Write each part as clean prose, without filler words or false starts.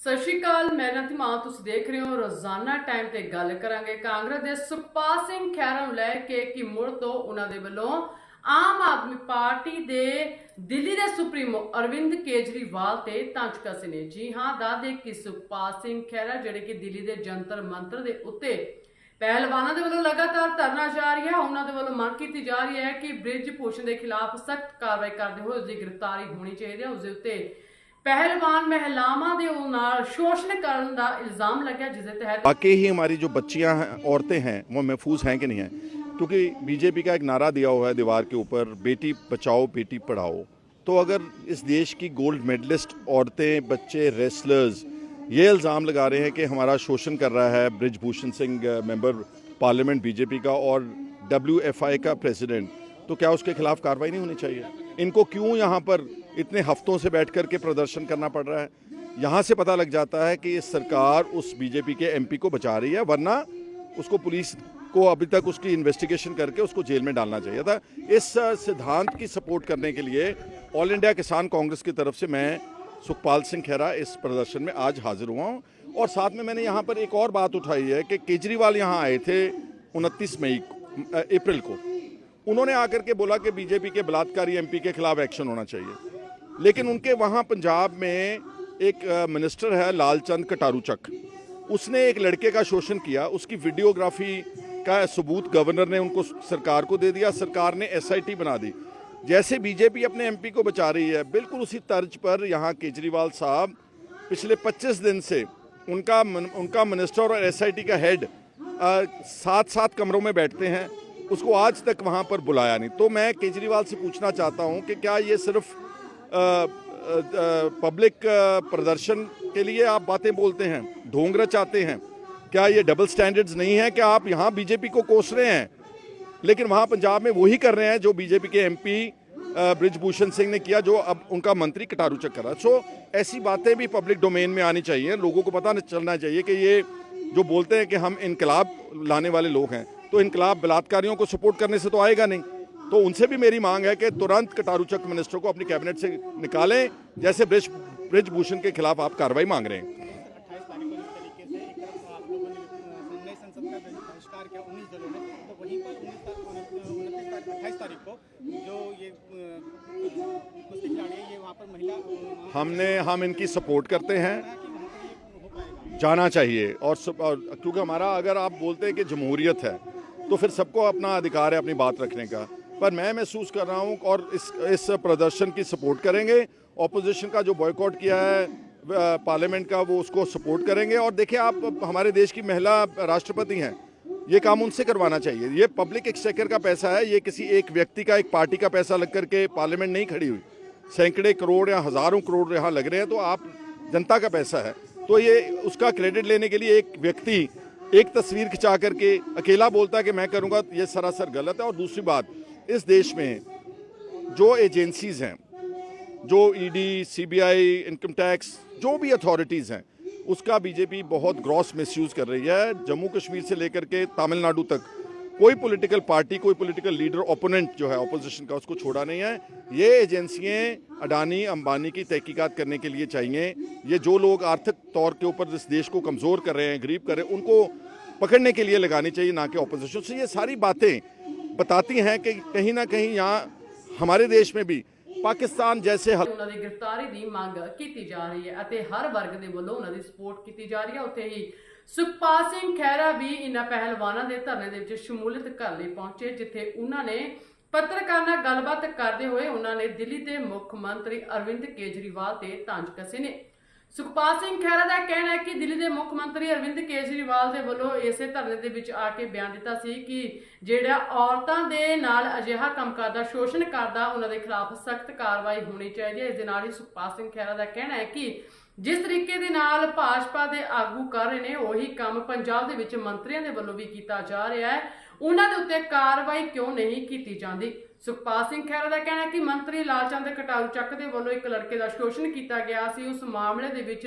सत श्री अकाल, मैं नतिमान, तुसीं देख रहे हो रोजाना टाइम ते गल करांगे कांग्रेस दे सुखपाल सिंह खैरा नूं लैके कि मुड़ तो उन्हां दे वल्लों आम आदमी पार्टी दे दिल्ली दे सुप्रीमो अरविंद केजरीवाल ते तंज कसे ने। जी हां, दादे कि सुखपाल सिंह खैरा जिहड़े कि दिल्ली दे जंतर मंतर दे उत्ते पहलवानों के वलों लगातार धरना जारी है। उन्होंने दे वलों मांग की जा रही है कि ब्रिज भूषण के खिलाफ सख्त कार्रवाई करते हुए उसकी गिरफ्तारी होनी चाहिए। उसके उत्ते पहलवान महिलावां दे नाल शोषण करने का इल्जाम लगा, जिसके तहत वाकई ही हमारी जो बच्चियां हैं, औरतें हैं, वो महफूज हैं कि नहीं हैं। क्योंकि बीजेपी का एक नारा दिया हुआ है दीवार के ऊपर, बेटी बचाओ बेटी पढ़ाओ। तो अगर इस देश की गोल्ड मेडलिस्ट औरतें, बच्चे, रेसलर्स ये इल्ज़ाम लगा रहे हैं कि हमारा शोषण कर रहा है bridge Bhushan Singh, member parliament BJP का और WFI का प्रेसिडेंट, तो क्या उसके खिलाफ कार्रवाई नहीं होनी चाहिए? इनको क्यों यहाँ पर इतने हफ्तों से बैठ कर के प्रदर्शन करना पड़ रहा है? यहाँ से पता लग जाता है कि सरकार उस बीजेपी के MP को बचा रही है, वरना उसको पुलिस को अभी तक उसकी इन्वेस्टिगेशन करके उसको जेल में डालना चाहिए था। इस सिद्धांत की सपोर्ट करने के लिए ऑल इंडिया किसान कांग्रेस की तरफ से मैं सुखपाल सिंह खैरा इस प्रदर्शन में आज हाजिर हुआ हूँ। और साथ में मैंने यहाँ पर एक और बात उठाई है कि केजरीवाल यहाँ आए थे 29 अप्रैल को। उन्होंने आकर के बोला कि बीजेपी के बलात्कारी MP के खिलाफ एक्शन होना चाहिए, लेकिन उनके वहाँ पंजाब में एक मिनिस्टर है लालचंद कटारूचक, उसने एक लड़के का शोषण किया, उसकी वीडियोग्राफी का सबूत गवर्नर ने उनको सरकार को दे दिया, सरकार ने SIT बना दी। जैसे बीजेपी अपने MP को बचा रही है, बिल्कुल उसी तर्ज पर यहाँ केजरीवाल साहब पिछले 25 दिन से उनका मिनिस्टर और SIT का हेड साथ कमरों में बैठते हैं, उसको आज तक वहाँ पर बुलाया नहीं। तो मैं केजरीवाल से पूछना चाहता हूँ कि क्या ये सिर्फ पब्लिक प्रदर्शन के लिए आप बातें बोलते हैं, ढोंग रचाते हैं? क्या ये डबल स्टैंडर्ड्स नहीं है कि आप यहाँ बीजेपी को कोस रहे हैं, लेकिन वहाँ पंजाब में वही कर रहे हैं जो बीजेपी के MP ब्रिज भूषण सिंह ने किया, जो अब उनका मंत्री कटारूचक कर रहा है। सो ऐसी बातें भी पब्लिक डोमेन में आनी चाहिए, लोगों को पता चलना चाहिए कि ये जो बोलते हैं कि हम इनकलाब लाने वाले लोग हैं, तो इनकलाब बलात्कारियों को सपोर्ट करने से तो आएगा नहीं। तो उनसे भी मेरी मांग है कि तुरंत कटारूचक मिनिस्टर को अपनी कैबिनेट से निकालें, जैसे ब्रिज भूषण के खिलाफ आप कार्रवाई मांग रहे हैं। 28 तारीख को जिस तरीके से एक तरफ आप लोगों ने नई संसद का बहिष्कार किया 19 दलों ने, तो वहीं पर 28 तारीख को जो ये कुश्ती खिलाड़ी है, ये वहाँ पर महिला हम इनकी सपोर्ट करते हैं, जाना चाहिए। और क्योंकि हमारा, अगर आप बोलते हैं कि जमहूरियत है, तो फिर सबको अपना अधिकार है अपनी बात रखने का। पर मैं महसूस कर रहा हूँ और इस प्रदर्शन की सपोर्ट करेंगे। ऑपोजिशन का जो बॉयकॉट किया है पार्लियामेंट का, वो उसको सपोर्ट करेंगे। और देखिए, आप हमारे देश की महिला राष्ट्रपति हैं, ये काम उनसे करवाना चाहिए। ये पब्लिक एक्सचेकर का पैसा है, ये किसी एक व्यक्ति का, एक पार्टी का पैसा लग करके पार्लियामेंट नहीं खड़ी हुई। सैकड़े करोड़ या हज़ारों करोड़ यहाँ लग रहे हैं, तो आप जनता का पैसा है, तो ये उसका क्रेडिट लेने के लिए एक व्यक्ति एक तस्वीर खिंचा करके अकेला बोलता है कि मैं करूंगा, ये सरासर गलत है। और दूसरी बात, इस देश में जो एजेंसीज हैं, जो ED, CBI, इनकम टैक्स, जो भी अथॉरिटीज़ हैं, उसका बीजेपी बहुत ग्रॉस मिसयूज़ कर रही है। जम्मू कश्मीर से लेकर के तमिलनाडु तक कोई पॉलिटिकल पार्टी, कोई पॉलिटिकल लीडर, ओपोनेंट जो है ऑपोजिशन का, उसको छोड़ा नहीं है। ये एजेंसियाँ अडानी अंबानी की तहकीकात करने के लिए चाहिए। ये जो लोग आर्थिक तौर के ऊपर इस देश को कमज़ोर कर रहे हैं, गरीब कर रहे हैं, उनको पकड़ने के लिए लगानी चाहिए, ना कि ऑपोजिशन से। ये सारी बातें बताती हैं कि कहीं ना कहीं यहाँ हमारे देश में भी पाकिस्तान जैसे उन्हों की गिरफ्तारी की मांग की जा रही है, हर वर्ग के वलों उन्हों की सपोर्ट की जा रही है। उत्थे ही सुखपाल सिंह खैरा भी इन्हां पहलवानों के धरने के शमूलियत करने पहुंचे, जिथे उन्होंने पत्रकार नाल गलबात करते हुए उन्होंने दिल्ली के मुख्य मंत्री अरविंद केजरीवाल ते तंज कसे ने। सुखपाल सिंह खैरा का कहना है कि दिल्ली के मुख्य मंत्री अरविंद केजरीवाल के वलों इसे धरने के विच आके बयान दिता सी कि जिहड़ा औरतां दे नाल अजिहा काम करदा, शोषण करदा, उन्हां दे खिलाफ सख्त कार्रवाई होनी चाहिए। इस दे नाल ही सुखपाल सिंह खैरा का कहना है कि जिस तरीके दे नाल भाजपा के आगू कर रहे हैं, उही काम पंजाब दे विच मंत्रियों के वलों भी किया जा रहा है, उन्हां दे उत्ते कार्रवाई क्यों नहीं की जाती। सुखपाल सिंह खैरा का कहना है कि मंत्री लालचंद कटारूचक के वलों एक लड़के का शोषण किया गया सी। उस मामले दे विच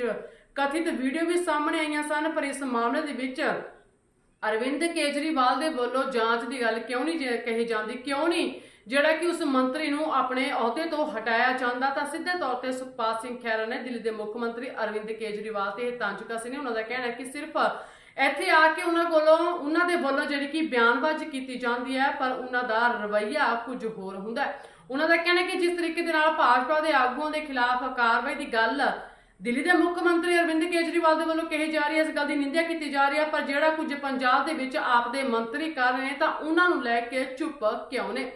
कथित वीडियो भी सामने आईयां सन, पर इस मामले दे विच अरविंद केजरीवाल दे वलों जांच की गल क्यों नहीं कही जाती, क्यों नहीं ਜਿਹੜਾ ਕਿ ਉਸ ਮੰਤਰੀ ਨੂੰ ਆਪਣੇ ਅਹੁਦੇ ਤੋਂ ਹਟਾਇਆ ਜਾਂਦਾ ਤਾਂ ਸਿੱਧੇ ਤੌਰ ਤੇ ਸੁਖਪਾਲ ਸਿੰਘ ਖਹਿਰਾ ਨੇ ਦਿੱਲੀ ਦੇ ਮੁੱਖ ਮੰਤਰੀ ਅਰਵਿੰਦ ਕੇਜਰੀਵਾਲ ਤੇ ਇਹ ਤੰਜ ਕਸੇ ਨੇ। ਉਹਨਾਂ ਦਾ ਕਹਿਣਾ ਹੈ ਕਿ ਸਿਰਫ ਇੱਥੇ ਆ ਕੇ ਉਹਨਾਂ ਦੇ ਵੱਲੋਂ ਜਿਹੜੀ ਕਿ ਬਿਆਨਬਾਜ਼ੀ ਕੀਤੀ ਜਾਂਦੀ ਹੈ, ਪਰ ਉਹਨਾਂ ਦਾ ਰਵੱਈਆ ਕੁਝ ਹੋਰ ਹੁੰਦਾ ਹੈ। ਉਹਨਾਂ ਦਾ ਕਹਿਣਾ ਹੈ ਕਿ ਜਿਸ ਤਰੀਕੇ ਦੇ ਨਾਲ ਭਾਜਪਾ ਦੇ ਆਗੂਆਂ ਦੇ ਖਿਲਾਫ ਕਾਰਵਾਈ ਦੀ ਗੱਲ ਦਿੱਲੀ ਦੇ ਮੁੱਖ ਮੰਤਰੀ ਅਰਵਿੰਦ ਕੇਜਰੀਵਾਲ ਦੇ ਵੱਲੋਂ ਕਹੀ ਜਾ ਰਹੀ ਹੈ, ਇਸ ਗੱਲ ਦੀ ਨਿੰਦਿਆ ਕੀਤੀ ਜਾ ਰਹੀ ਹੈ, ਪਰ ਜਿਹੜਾ ਕੁਝ ਪੰਜਾਬ ਦੇ ਵਿੱਚ ਆਪ ਦੇ ਮੰਤਰੀ ਕਰ ਰਹੇ ਨੇ ਤਾਂ ਉਹਨਾਂ ਨੂੰ ਲੈ ਕੇ ਚੁੱਪ ਕਿਉਂ ਨੇ।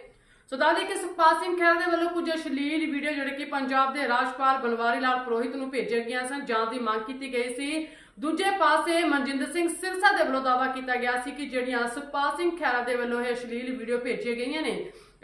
ਸੋ ਦੱਸਦੇ ਕਿ ਸੁਖਪਾਲ ਸਿੰਘ ਖਹਿਰਾ ਦੇ ਵੱਲੋਂ ਕੁਝ ਅਸ਼ਲੀਲ ਵੀਡੀਓ ਜਿਹੜੇ ਕਿ ਪੰਜਾਬ ਦੇ ਰਾਜਪਾਲ ਬਨਵਾਰੀ ਲਾਲ ਪੁਰੋਹਿਤ ਨੂੰ ਭੇਜੀਆਂ ਗਈਆਂ ਸਨ, ਜਾਂਚ ਦੀ ਮੰਗ ਕੀਤੀ ਗਈ ਸੀ। ਦੂਜੇ ਪਾਸੇ ਮਨਜਿੰਦਰ ਸਿੰਘ ਸਿਰਸਾ ਦੇ ਵੱਲੋਂ ਦਾਅਵਾ ਕੀਤਾ ਗਿਆ ਸੀ ਕਿ ਜਿਹੜੀਆਂ ਸੁਖਪਾਲ ਸਿੰਘ ਖਹਿਰਾ ਦੇ ਵੱਲੋਂ ਇਹ ਅਸ਼ਲੀਲ ਵੀਡੀਓ ਭੇਜੀਆਂ ਗਈਆਂ ਨੇ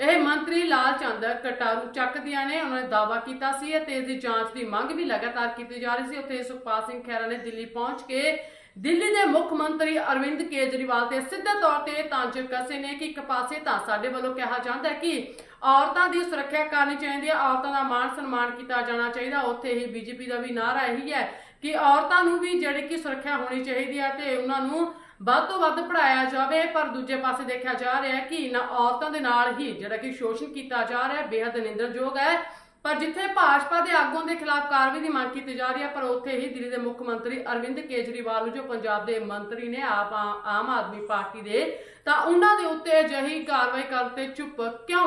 ਇਹ ਮੰਤਰੀ ਲਾਲ ਚੰਦ ਕਟਾਰੂ ਚੱਕ ਦੀਆਂ ਨੇ। ਉਹਨਾਂ ਨੇ ਦਾਅਵਾ ਕੀਤਾ ਸੀ ਅਤੇ ਇਸ ਦੀ ਜਾਂਚ ਦੀ ਮੰਗ ਵੀ ਲਗਾਤਾਰ ਕੀਤੀ ਜਾ ਰਹੀ ਸੀ। ਉੱਥੇ ਸੁਖਪਾਲ ਸਿੰਘ ਖਹਿਰਾ ਨੇ ਦਿੱਲੀ ਪਹੁੰਚ ਕੇ ਦਿੱਲੀ ਦੇ ਮੁੱਖ ਮੰਤਰੀ ਅਰਵਿੰਦ ਕੇਜਰੀਵਾਲ ਤੇ ਸਿੱਧੇ ਤੌਰ ਤੇ ਤੰਜ ਕਸੇ ਨੇ ਕਿ ਇੱਕ ਪਾਸੇ ਤਾਂ ਸਾਡੇ ਵੱਲੋਂ ਕਿਹਾ ਜਾਂਦਾ ਹੈ ਕਿ ਔਰਤਾਂ ਦੀ ਸੁਰੱਖਿਆ ਕਰਨੀ ਚਾਹੀਦੀ ਹੈ, ਔਰਤਾਂ ਦਾ ਮਾਣ ਸਨਮਾਨ ਕੀਤਾ ਜਾਣਾ ਚਾਹੀਦਾ, ਉੱਥੇ ਹੀ ਬੀਜੇਪੀ ਦਾ ਵੀ ਨਾਅਰਾ ਇਹੀ ਹੈ ਕਿ ਔਰਤਾਂ ਨੂੰ ਵੀ ਜਿਹੜੀ ਕਿ ਸੁਰੱਖਿਆ ਹੋਣੀ ਚਾਹੀਦੀ ਹੈ ਤੇ ਉਹਨਾਂ ਨੂੰ ਵੱਧ ਤੋਂ ਵੱਧ ਪੜਾਇਆ ਜਾਵੇ। ਪਰ ਦੂਜੇ ਪਾਸੇ ਦੇਖਿਆ ਜਾ ਰਿਹਾ ਹੈ ਕਿ ਇਹਨਾਂ ਔਰਤਾਂ ਦੇ ਨਾਲ ਹੀ ਜਿਹੜਾ ਕਿ ਸ਼ੋਸ਼ਣ ਕੀਤਾ ਜਾ ਰਿਹਾ ਹੈ, ਬੇहद ਨਿੰਦਣਯੋਗ ਹੈ। ਪਰ ਜਿੱਥੇ ਭਾਜਪਾ ਦੇ ਆਗੂਆਂ ਦੇ ਖਿਲਾਫ ਕਾਰਵਾਈ ਦੀ ਮੰਗ ਕੀਤੀ ਜਾ ਰਹੀ ਹੈ, ਪਰ ਉੱਥੇ ਹੀ ਦਿੱਲੀ ਦੇ ਮੁੱਖ ਮੰਤਰੀ ਅਰਵਿੰਦ ਕੇਜਰੀਵਾਲ ਨੂੰ ਜੋ ਪੰਜਾਬ ਦੇ ਮੰਤਰੀ ਨੇ ਆਮ ਆਦਮੀ ਪਾਰਟੀ ਦੇ, ਤਾਂ ਉਹਨਾਂ ਦੇ ਉੱਤੇ ਅਜਿਹੀ ਕਾਰਵਾਈ ਕਰਨ ਤੇ ਚੁੱਪ ਕਿਉਂ